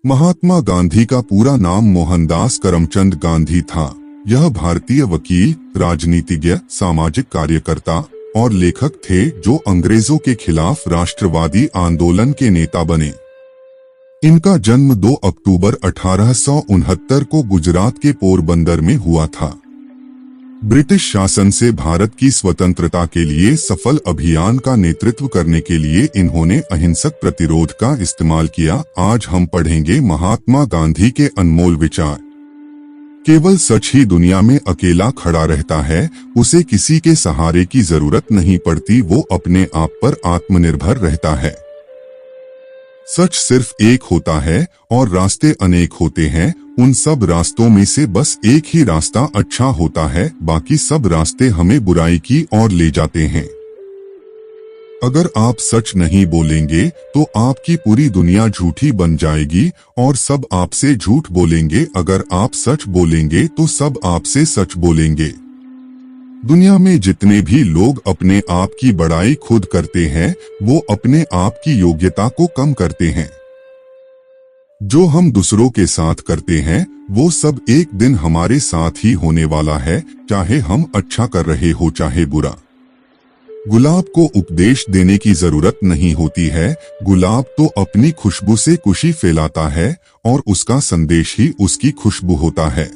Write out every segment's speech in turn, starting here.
महात्मा गांधी का पूरा नाम मोहनदास करमचंद गांधी था। यह भारतीय वकील, राजनीतिज्ञ, सामाजिक कार्यकर्ता और लेखक थे जो अंग्रेजों के खिलाफ राष्ट्रवादी आंदोलन के नेता बने। इनका जन्म 2 अक्टूबर 1869 को गुजरात के पोरबंदर में हुआ था। ब्रिटिश शासन से भारत की स्वतंत्रता के लिए सफल अभियान का नेतृत्व करने के लिए इन्होंने अहिंसक प्रतिरोध का इस्तेमाल किया। आज हम पढ़ेंगे महात्मा गांधी के अनमोल विचार। केवल सच ही दुनिया में अकेला खड़ा रहता है, उसे किसी के सहारे की जरूरत नहीं पड़ती, वो अपने आप पर आत्मनिर्भर रहता है। सच सिर्फ एक होता है और रास्ते अनेक होते हैं। उन सब रास्तों में से बस एक ही रास्ता अच्छा होता है, बाकी सब रास्ते हमें बुराई की ओर ले जाते हैं। अगर आप सच नहीं बोलेंगे तो आपकी पूरी दुनिया झूठी बन जाएगी और सब आपसे झूठ बोलेंगे। अगर आप सच बोलेंगे तो सब आपसे सच बोलेंगे। दुनिया में जितने भी लोग अपने आप की बड़ाई खुद करते हैं, वो अपने आप की योग्यता को कम करते हैं। जो हम दूसरों के साथ करते हैं, वो सब एक दिन हमारे साथ ही होने वाला है, चाहे हम अच्छा कर रहे हो चाहे बुरा। गुलाब को उपदेश देने की जरूरत नहीं होती है, गुलाब तो अपनी खुशबू से खुशी फैलाता है और उसका संदेश ही उसकी खुशबू होता है।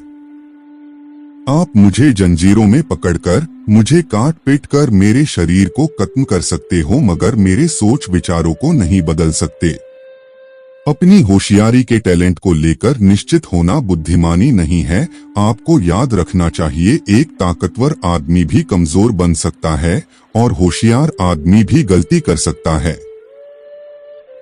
आप मुझे जंजीरों में पकड़कर, मुझे काट पीट कर मेरे शरीर को खत्म कर सकते हो, मगर मेरे सोच विचारों को नहीं बदल सकते। अपनी होशियारी के टैलेंट को लेकर निश्चित होना बुद्धिमानी नहीं है। आपको याद रखना चाहिए, एक ताकतवर आदमी भी कमजोर बन सकता है और होशियार आदमी भी गलती कर सकता है।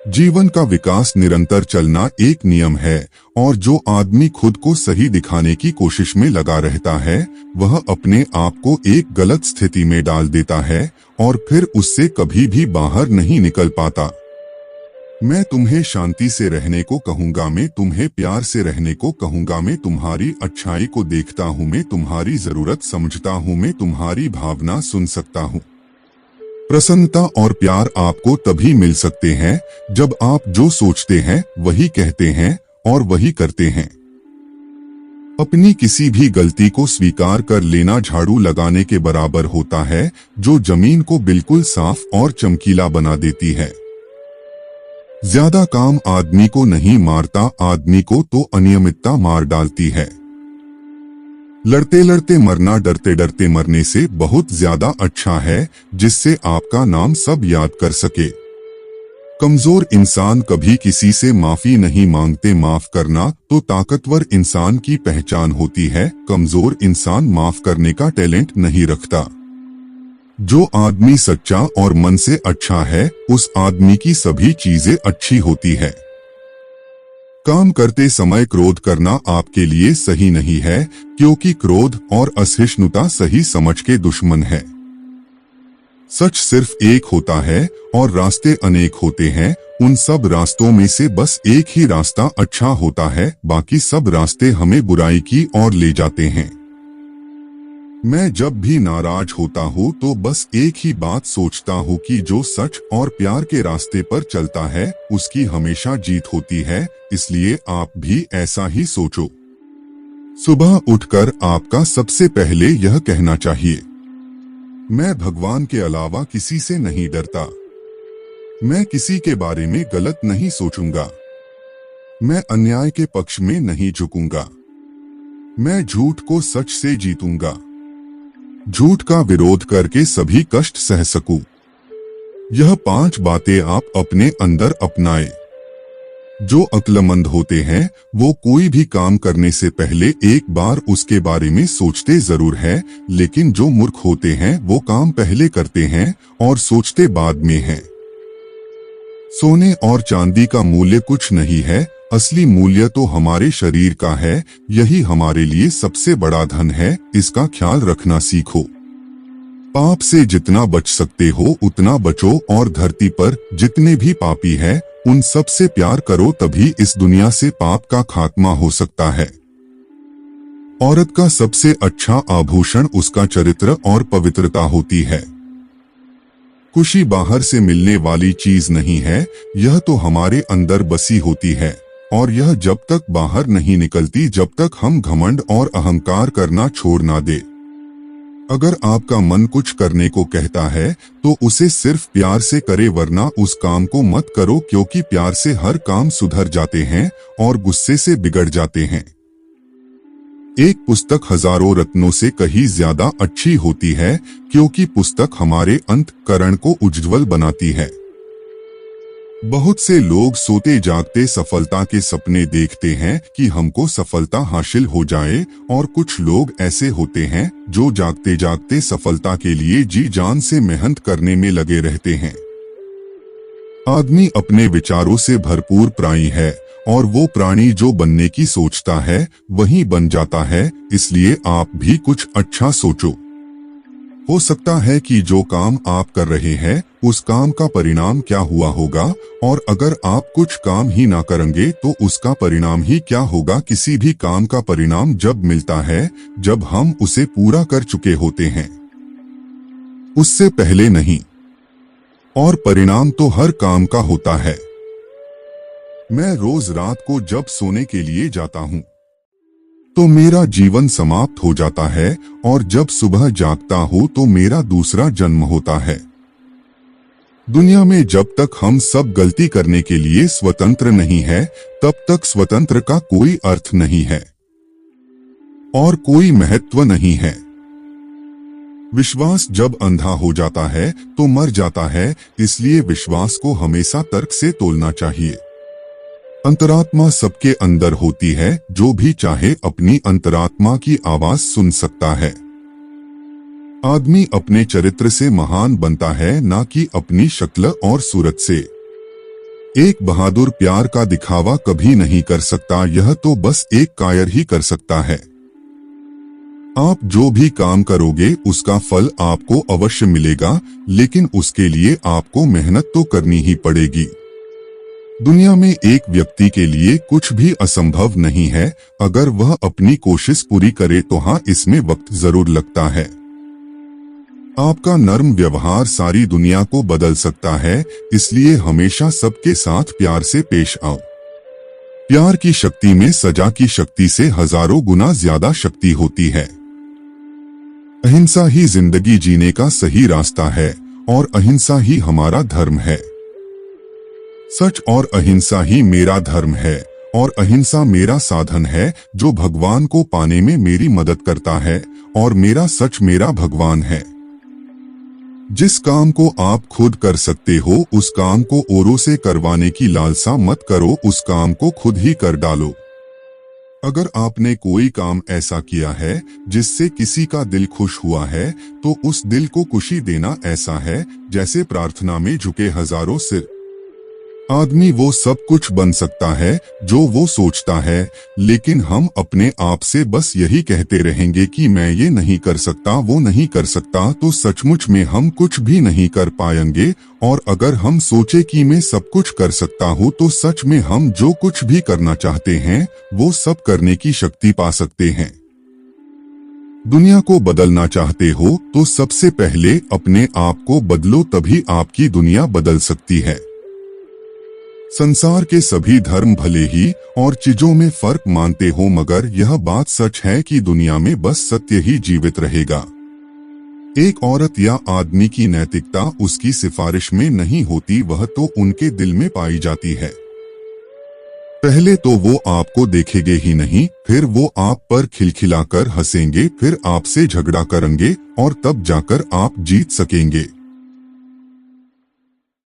जीवन का विकास निरंतर चलना एक नियम है और जो आदमी खुद को सही दिखाने की कोशिश में लगा रहता है, वह अपने आप को एक गलत स्थिति में डाल देता है और फिर उससे कभी भी बाहर नहीं निकल पाता। मैं तुम्हें शांति से रहने को कहूंगा, मैं तुम्हें प्यार से रहने को कहूंगा, मैं तुम्हारी अच्छाई को देखता हूँ, मैं तुम्हारी जरूरत समझता हूँ, मैं तुम्हारी भावना सुन सकता हूँ। प्रसन्नता और प्यार आपको तभी मिल सकते हैं जब आप जो सोचते हैं वही कहते हैं और वही करते हैं। अपनी किसी भी गलती को स्वीकार कर लेना झाड़ू लगाने के बराबर होता है, जो जमीन को बिल्कुल साफ और चमकीला बना देती है। ज्यादा काम आदमी को नहीं मारता, आदमी को तो अनियमितता मार डालती है। लड़ते लड़ते मरना डरते डरते मरने से बहुत ज्यादा अच्छा है, जिससे आपका नाम सब याद कर सके। कमजोर इंसान कभी किसी से माफी नहीं मांगते, माफ करना तो ताकतवर इंसान की पहचान होती है। कमजोर इंसान माफ करने का टैलेंट नहीं रखता। जो आदमी सच्चा और मन से अच्छा है, उस आदमी की सभी चीजें अच्छी होती है। काम करते समय क्रोध करना आपके लिए सही नहीं है, क्योंकि क्रोध और असहिष्णुता सही समझ के दुश्मन है। सच सिर्फ एक होता है और रास्ते अनेक होते हैं। उन सब रास्तों में से बस एक ही रास्ता अच्छा होता है, बाकी सब रास्ते हमें बुराई की ओर ले जाते हैं। मैं जब भी नाराज होता हूँ तो बस एक ही बात सोचता हूँ कि जो सच और प्यार के रास्ते पर चलता है, उसकी हमेशा जीत होती है। इसलिए आप भी ऐसा ही सोचो। सुबह उठकर आपका सबसे पहले यह कहना चाहिए, मैं भगवान के अलावा किसी से नहीं डरता। मैं किसी के बारे में गलत नहीं सोचूंगा। मैं अन्याय के पक्ष में नहीं झुकूंगा। मैं झूठ को सच से जीतूंगा। झूठ का विरोध करके सभी कष्ट सह सकूं। यह 5 बातें आप अपने अंदर अपनाएं। जो अक्लमंद होते हैं, वो कोई भी काम करने से पहले एक बार उसके बारे में सोचते जरूर है, लेकिन जो मूर्ख होते हैं वो काम पहले करते हैं और सोचते बाद में हैं। सोने और चांदी का मूल्य कुछ नहीं है, असली मूल्य तो हमारे शरीर का है। यही हमारे लिए सबसे बड़ा धन है, इसका ख्याल रखना सीखो। पाप से जितना बच सकते हो उतना बचो और धरती पर जितने भी पापी हैं, उन सब से प्यार करो, तभी इस दुनिया से पाप का खात्मा हो सकता है। औरत का सबसे अच्छा आभूषण उसका चरित्र और पवित्रता होती है। खुशी बाहर से मिलने वाली चीज नहीं है, यह तो हमारे अंदर बसी होती है। और यह जब तक बाहर नहीं निकलती जब तक हम घमंड और अहंकार करना छोड़ ना दे। अगर आपका मन कुछ करने को कहता है तो उसे सिर्फ प्यार से करे, वरना उस काम को मत करो, क्योंकि प्यार से हर काम सुधर जाते हैं और गुस्से से बिगड़ जाते हैं। एक पुस्तक हजारों रत्नों से कहीं ज्यादा अच्छी होती है, क्योंकि पुस्तक हमारे अंतःकरण को उज्ज्वल बनाती है। बहुत से लोग सोते जागते सफलता के सपने देखते हैं कि हमको सफलता हासिल हो जाए, और कुछ लोग ऐसे होते हैं जो जागते जागते सफलता के लिए जी जान से मेहनत करने में लगे रहते हैं। आदमी अपने विचारों से भरपूर प्राणी है, और वो प्राणी जो बनने की सोचता है वही बन जाता है। इसलिए आप भी कुछ अच्छा सोचो। हो सकता है कि जो काम आप कर रहे हैं उस काम का परिणाम क्या हुआ होगा, और अगर आप कुछ काम ही ना करेंगे तो उसका परिणाम ही क्या होगा। किसी भी काम का परिणाम जब मिलता है जब हम उसे पूरा कर चुके होते हैं, उससे पहले नहीं। और परिणाम तो हर काम का होता है। मैं रोज रात को जब सोने के लिए जाता हूँ तो मेरा जीवन समाप्त हो जाता है, और जब सुबह जागता हूँ तो मेरा दूसरा जन्म होता है। दुनिया में जब तक हम सब गलती करने के लिए स्वतंत्र नहीं है तब तक स्वतंत्र का कोई अर्थ नहीं है और कोई महत्व नहीं है। विश्वास जब अंधा हो जाता है तो मर जाता है, इसलिए विश्वास को हमेशा तर्क से तोलना चाहिए। अंतरात्मा सबके अंदर होती है, जो भी चाहे अपनी अंतरात्मा की आवाज सुन सकता है। आदमी अपने चरित्र से महान बनता है, ना कि अपनी शक्ल और सूरत से। एक बहादुर प्यार का दिखावा कभी नहीं कर सकता, यह तो बस एक कायर ही कर सकता है। आप जो भी काम करोगे उसका फल आपको अवश्य मिलेगा, लेकिन उसके लिए आपको मेहनत तो करनी ही पड़ेगी। दुनिया में एक व्यक्ति के लिए कुछ भी असंभव नहीं है, अगर वह अपनी कोशिश पूरी करे तो हाँ, इसमें वक्त जरूर लगता है। आपका नर्म व्यवहार सारी दुनिया को बदल सकता है, इसलिए हमेशा सबके साथ प्यार से पेश आओ। प्यार की शक्ति में सजा की शक्ति से हजारों गुना ज्यादा शक्ति होती है। अहिंसा ही जिंदगी जीने का सही रास्ता है, और अहिंसा ही हमारा धर्म है। सच और अहिंसा ही मेरा धर्म है, और अहिंसा मेरा साधन है जो भगवान को पाने में मेरी मदद करता है, और मेरा सच मेरा भगवान है। जिस काम को आप खुद कर सकते हो उस काम को औरों से करवाने की लालसा मत करो, उस काम को खुद ही कर डालो। अगर आपने कोई काम ऐसा किया है जिससे किसी का दिल खुश हुआ है तो उस दिल को खुशी देना ऐसा है जैसे प्रार्थना में झुके हजारों सिर। आदमी वो सब कुछ बन सकता है जो वो सोचता है, लेकिन हम अपने आप से बस यही कहते रहेंगे कि मैं ये नहीं कर सकता, वो नहीं कर सकता, तो सचमुच में हम कुछ भी नहीं कर पाएंगे। और अगर हम सोचे कि मैं सब कुछ कर सकता हूँ तो सच में हम जो कुछ भी करना चाहते हैं वो सब करने की शक्ति पा सकते हैं। दुनिया को बदलना चाहते हो तो सबसे पहले अपने आप को बदलो, तभी आपकी दुनिया बदल सकती है। संसार के सभी धर्म भले ही और चीजों में फर्क मानते हो, मगर यह बात सच है कि दुनिया में बस सत्य ही जीवित रहेगा। एक औरत या आदमी की नैतिकता उसकी सिफारिश में नहीं होती, वह तो उनके दिल में पाई जाती है। पहले तो वो आपको देखेंगे ही नहीं, फिर वो आप पर खिलखिलाकर हंसेंगे, फिर आपसे झगड़ा करेंगे और तब जाकर आप जीत सकेंगे।